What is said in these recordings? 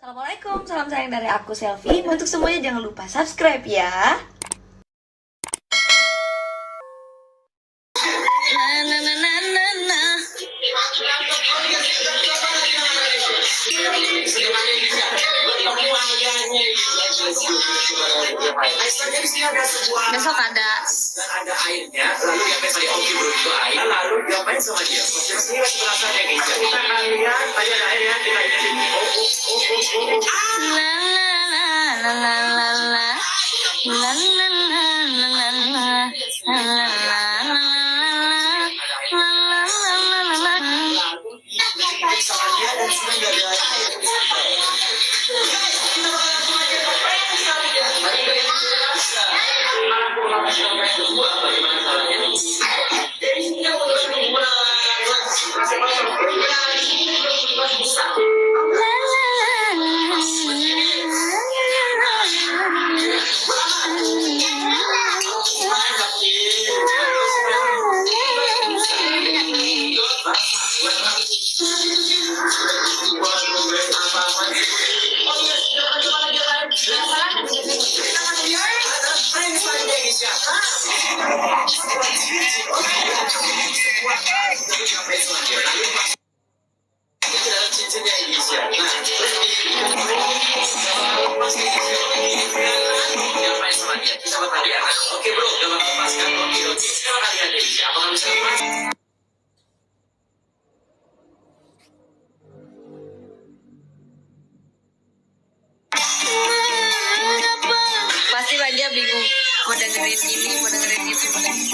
Assalamualaikum, salam sayang dari aku Selfie. Untuk semuanya jangan lupa subscribe ya. Besok ada airnya, lalu diapain sama dia? Oke bro, itu air. Lalu diapain sama dia? Masih masih perasaan ya guys. Kita akan lihat tadi ada airnya, kita ikutin. La la la la la la la la la la la la. Sama dia dan sudah nggak ada air. Oke bro, dalam lepaskan. Oke. Sekarang lihat deh, apakah bisa lepas? Pasti Raja bingung mau dengerin ini, mau dengerin itu, mau dengerin.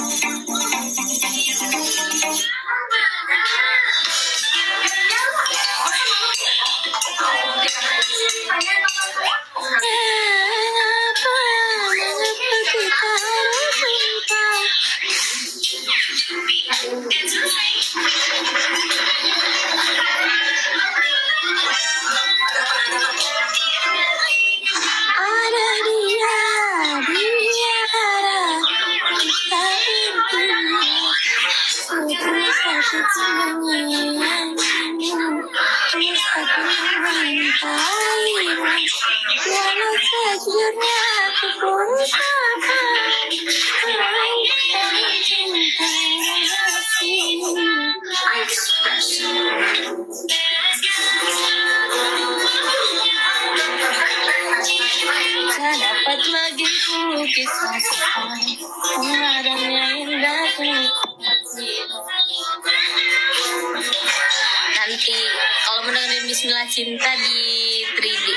Tak dapat lagi kisah yang indah. Nanti kalau mendengarin Bismillah Cinta di 3D.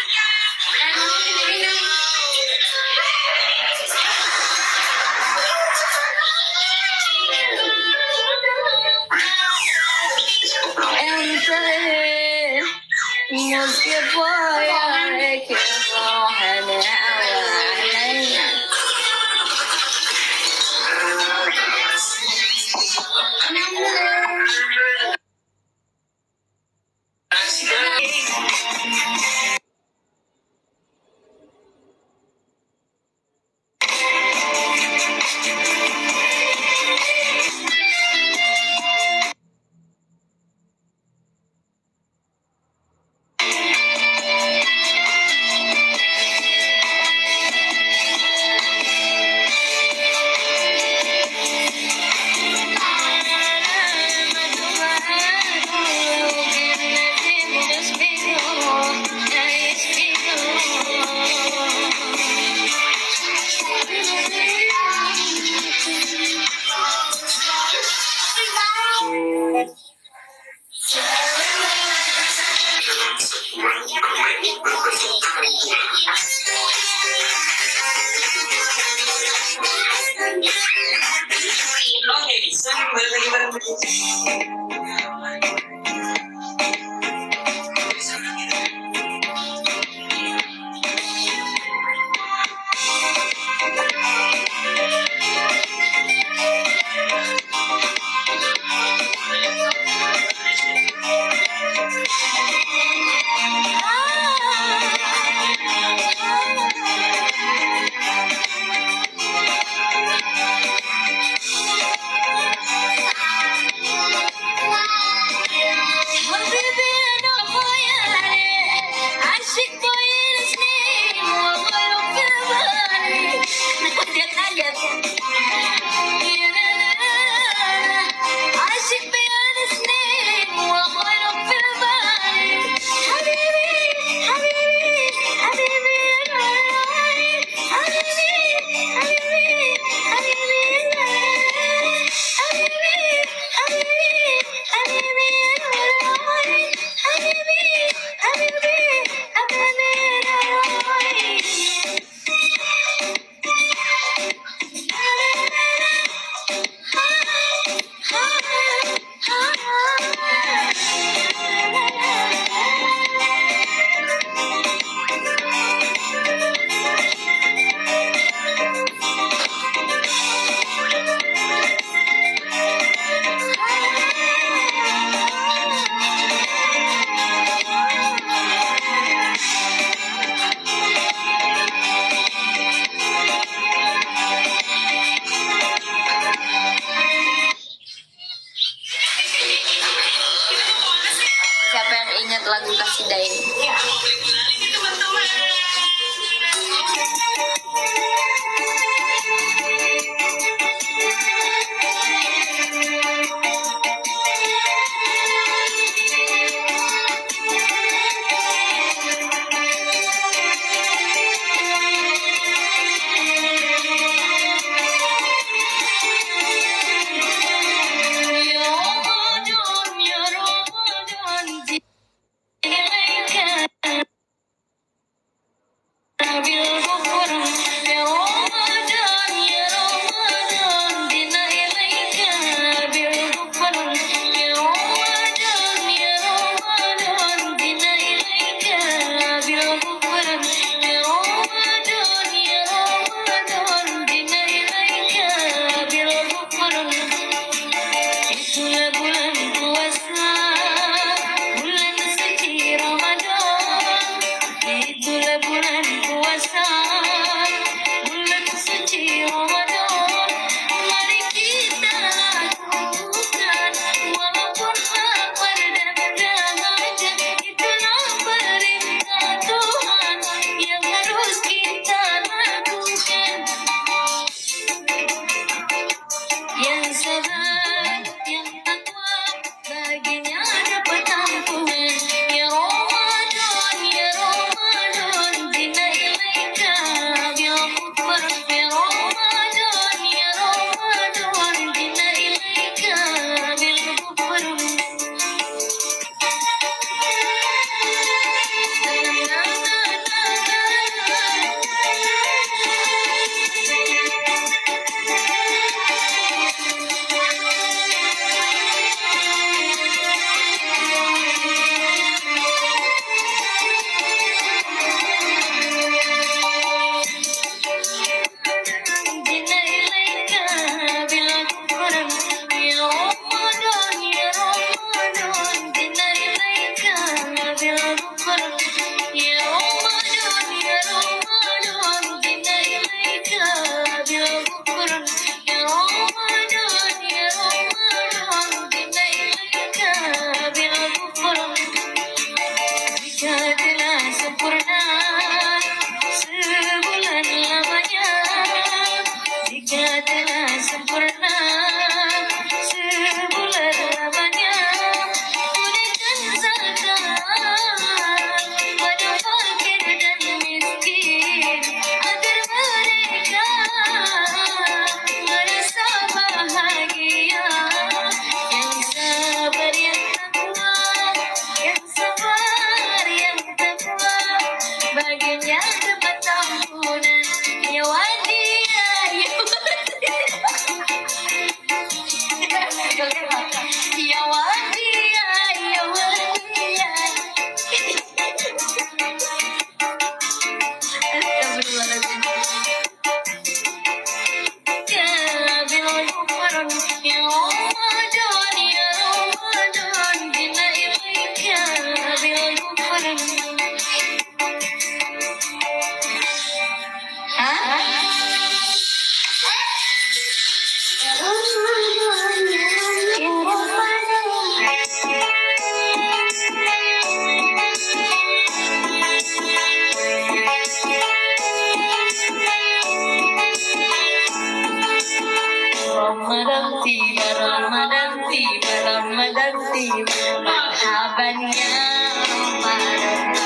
ingat lagu Kasidah ini. Ramadan tiba, Ramadan tiba, Ramadan tiba, marhaban ya Ramadan.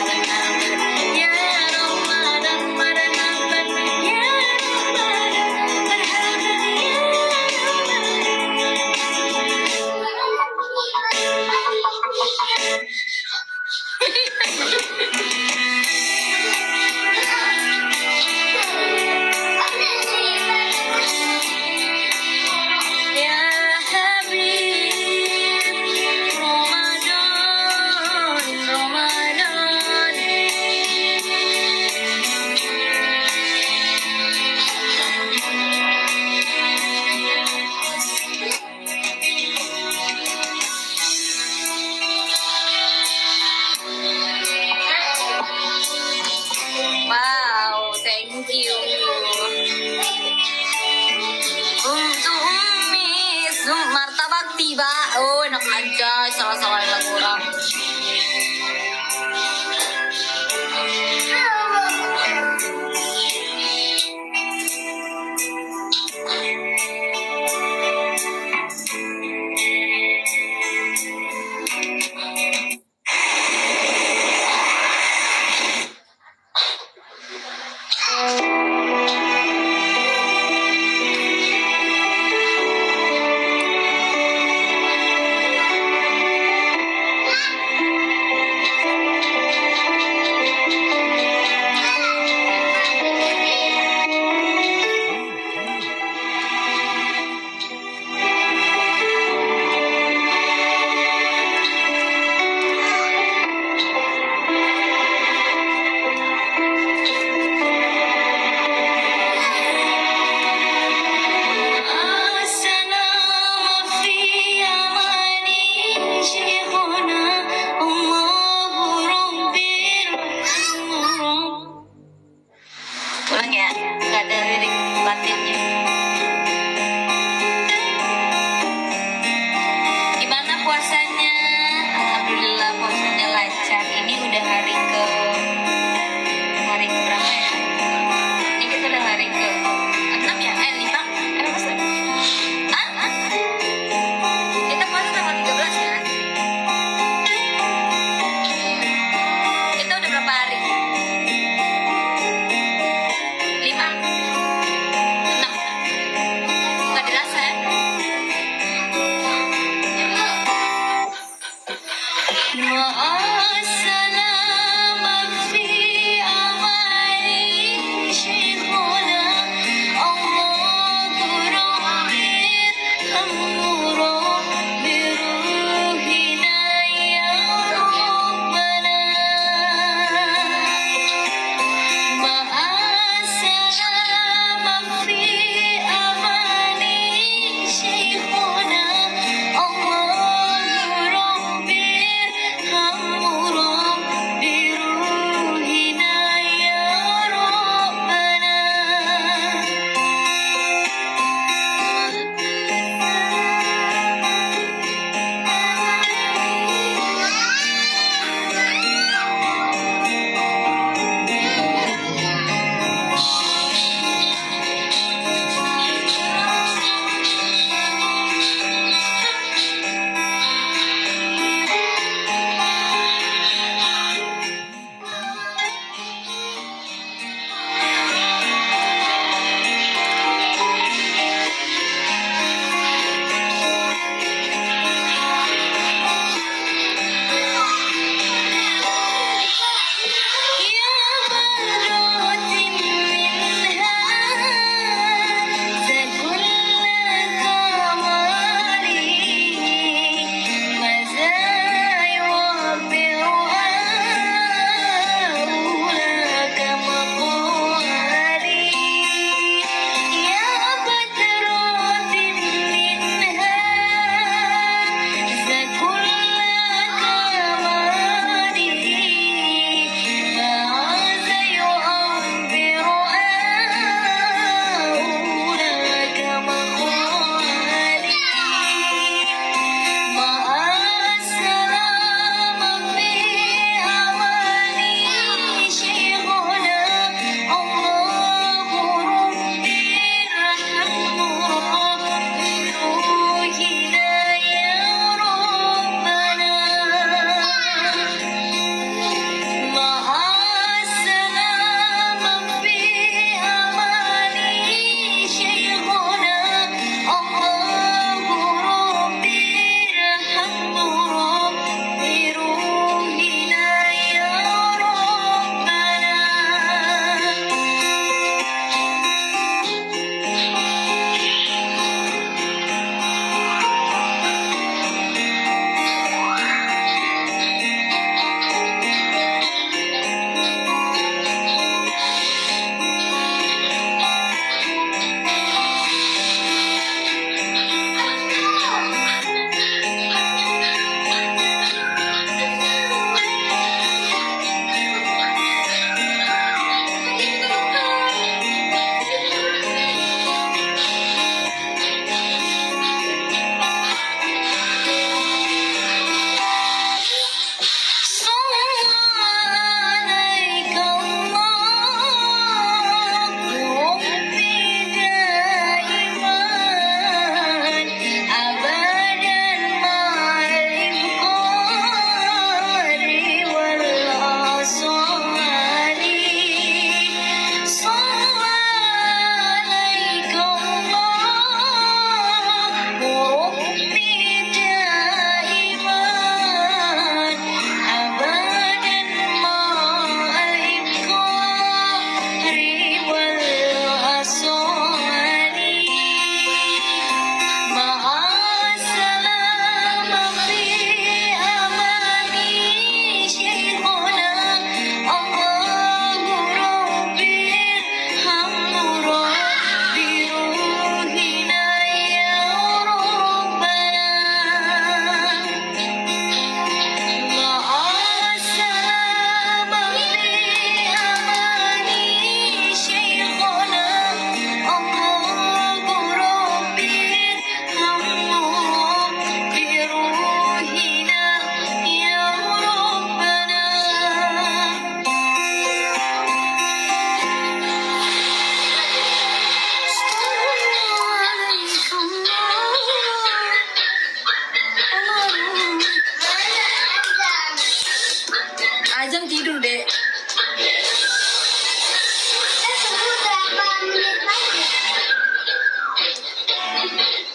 Ajeng tidur deh.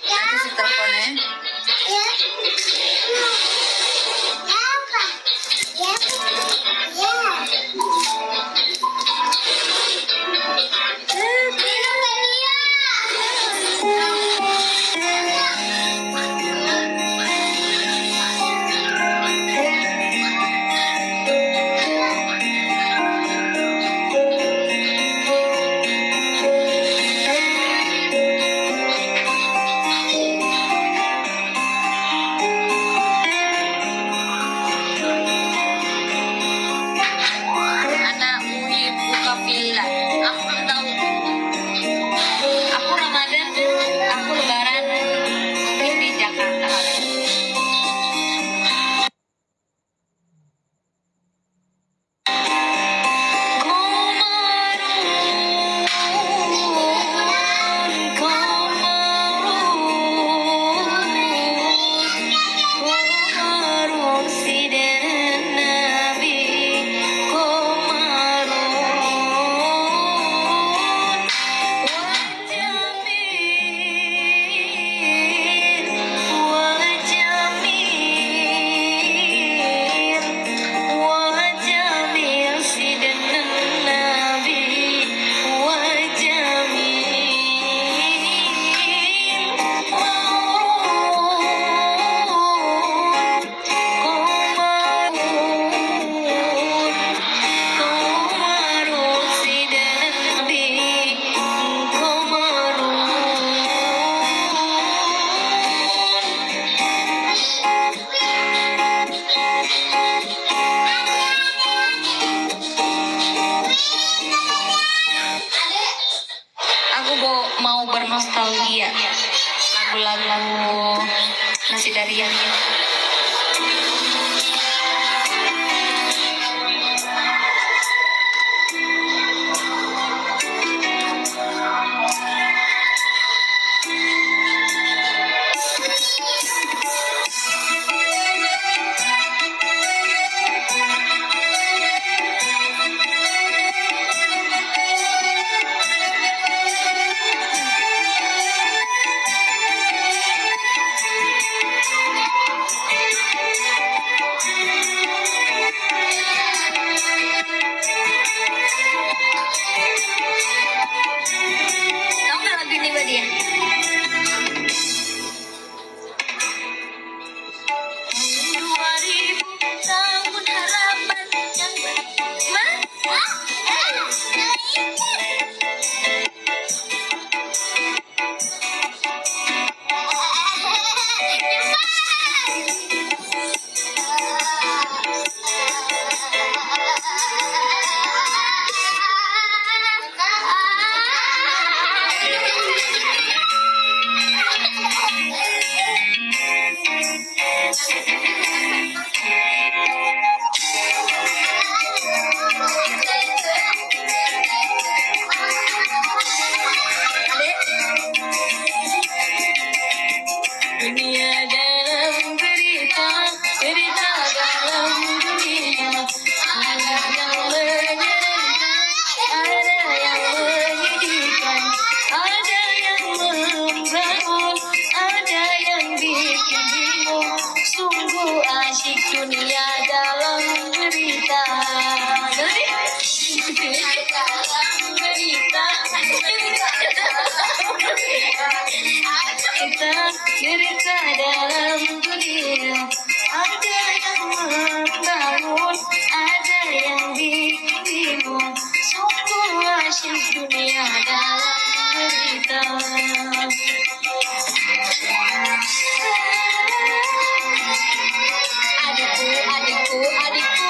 Nanti si teleponnya. Anak Ui buka villa. Aku belum tahu. Aku Ramadan, aku Lebaran mungkin di Jakarta. Aku mau bernostalgia lagu-lagu Nasi Darian. Tahu nggak lagu ini Mbak Dia? 2000 tahun harapan yang dunia dalam berita, berita dalam dunia. Ada yang menyenangkan, ada yang menyedihkan, ada yang membangun, ada yang bikin bingung. Sungguh asyik dunia dalam berita. Kita cerita dalam dunia. Ada yang membangun, ada yang bikin bingung. Sungguh asyik dunia dalam berita. Adikku, adikku.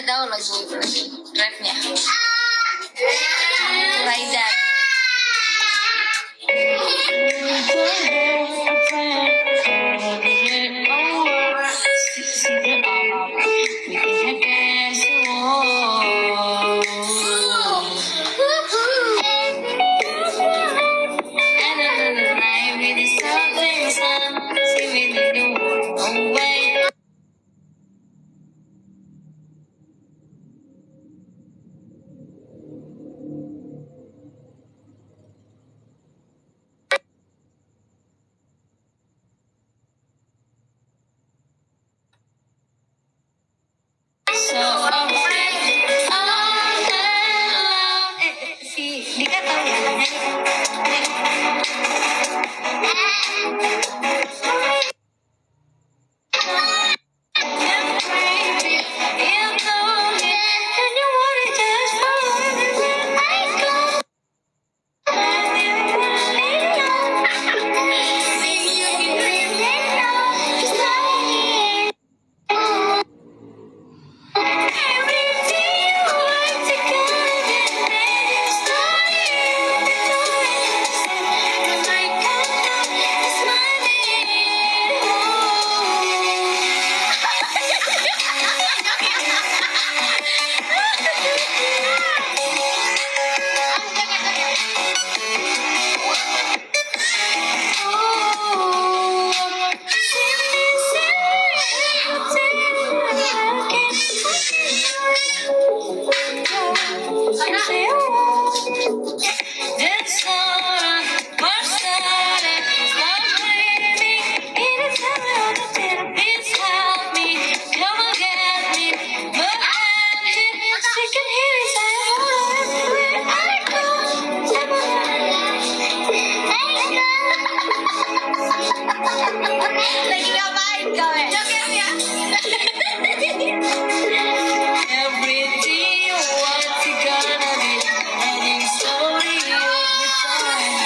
nggak tahu lagu rapnya. Raidan. Si Dika tahu ya? Lagi ngapain kau ya? Joker ya? Everything what's it gonna be? Ending story of the time.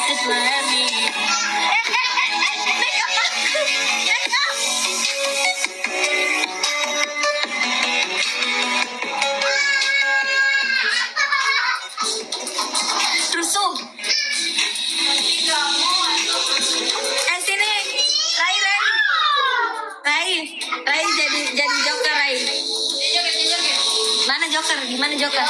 Just let me. Rusuh. Sini, Rai jadi Joker Rai. Mana Joker? Gimana Joker?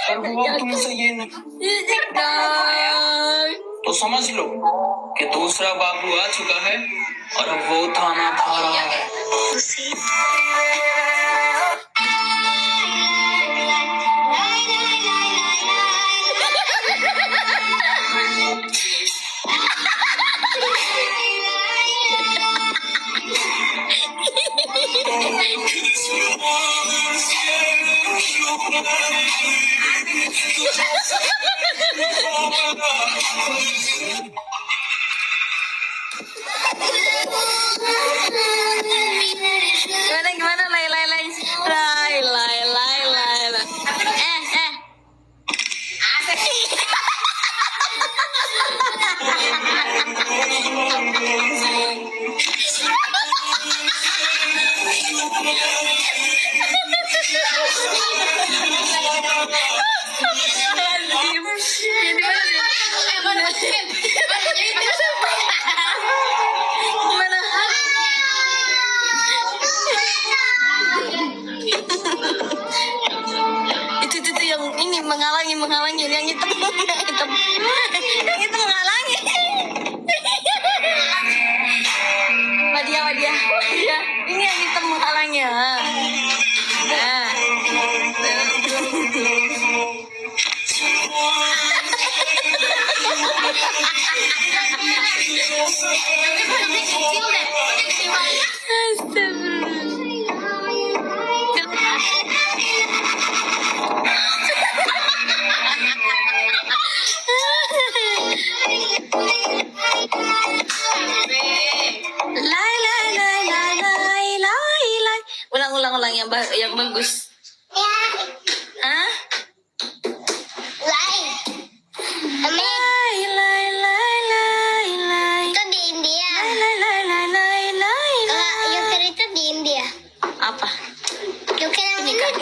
और वो तुमसे ये नहीं तो समझ लो कि दूसरा बाबू आ चुका है और अब वो थाना खा रहा है। Gimana lay. Itu yang ini menghalangi yang hitam yang itu menghalangi. Wadia ini yang hitam menghalangi. Nah.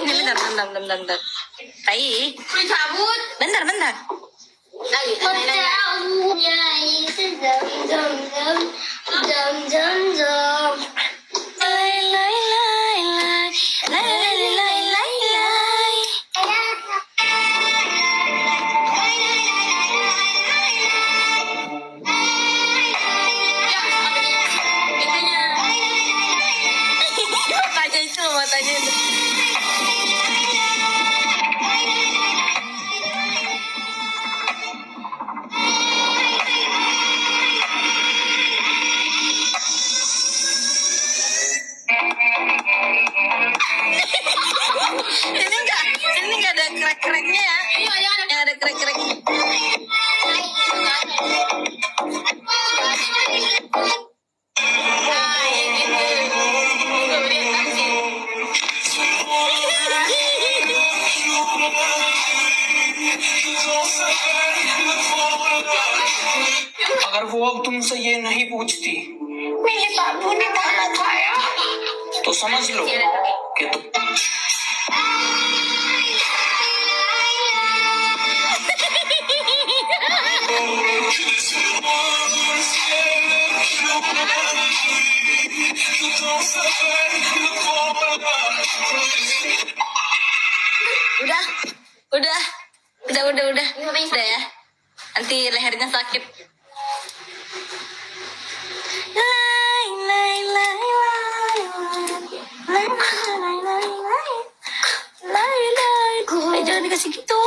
Ini bentar. Tai. Cabut. Bentar. Lagi. Tahunya itu dom. Matanya itu. Ini enggak ada krek-kreknya ya. Yang ada krek-krek. अगर वो अब तुमसे ये नहीं पूछती मेरे बाबू ने खाना खाया। तो समझ लो कि तुम Udah ya. Nanti lehernya sakit. Jangan dikasih gitu.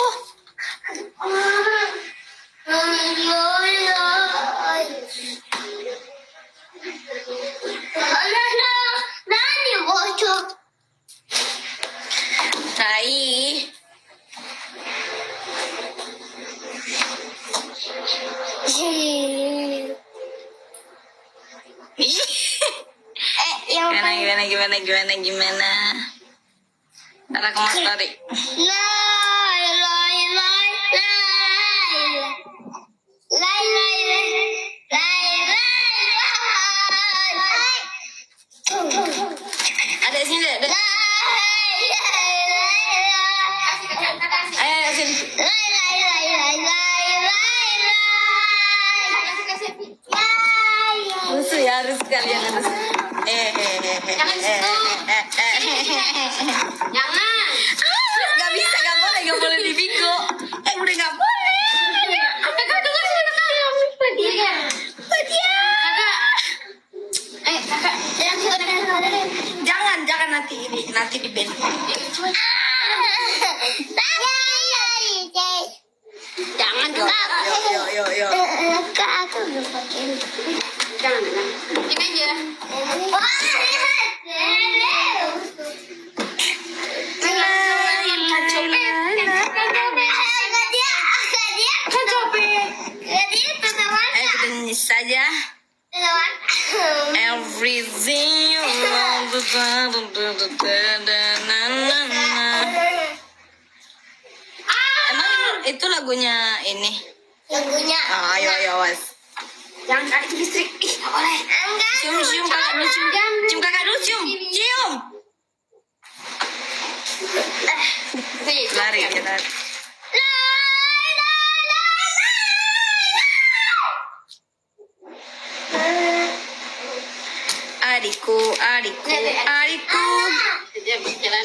Nani bocor. Tai. Gimana? Ntar aku mau story. Ada sini deh. Ayo sini. Lucu ya, harus kalian harus. Jangan. Gak bisa, gak boleh di bingo. Udah gak boleh. Kakak dengar sini kakak. Jangan nanti di band. Jangan Yo. Kak, aku belum pakai. Jangan. Ini aja. Saja everything you want. Emang itu lagunya ini? Lagunya. Ayo was. Jangan tarik listrik. Ih, nggak boleh. Enggak. Cium kakak dulu, cium kakak dulu, cium. Lari. Adikku. Jalan.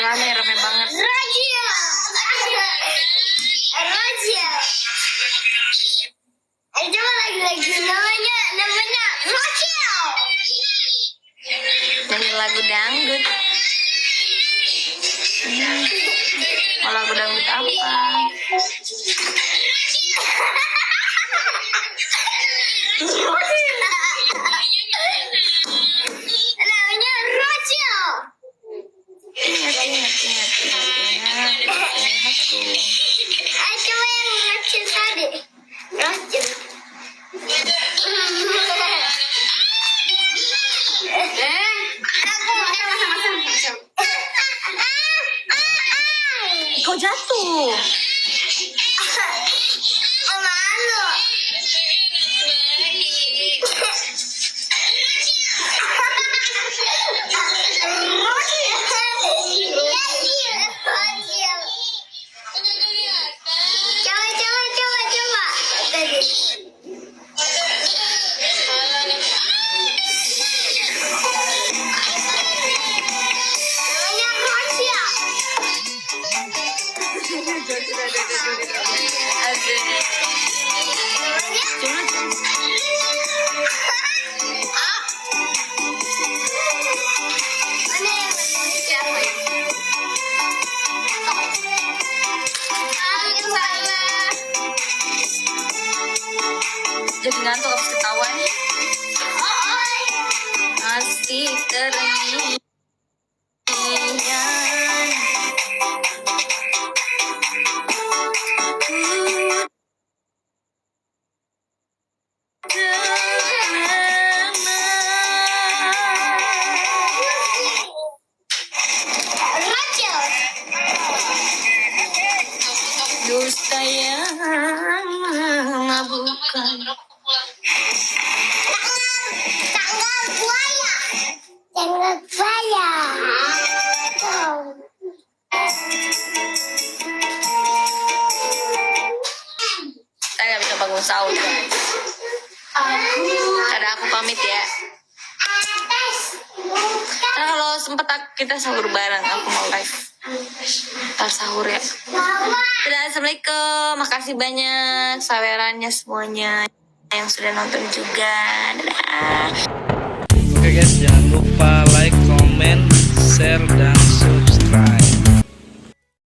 Rame banget. Raja. Coba lagi namanya Raja. Nyanyi lagu dangdut. Mau lagu dangdut apa? Namanya Raja. Ingat. Coba yang kecil tadi. Raja. jatuh. Oh, malu. Coba. Namanya Rosia. Asik. Cuma Mana yang siapa? Salah. jadi ngantuk habis ketawa nih. Masih terngiang. Rachel. Dusta yang mabukkan. Tanggal buaya. Tanggal buaya. Saya nggak bisa bangun sahur guys. Ada aku pamit ya. Nah, kalau sempet kita sahur bareng, aku mau live. Ntar sahur ya. Dadah, assalamualaikum. Makasih banyak sawerannya semuanya yang sudah nonton juga. Dadah. Oke guys, jangan lupa like, comment, share, dan subscribe.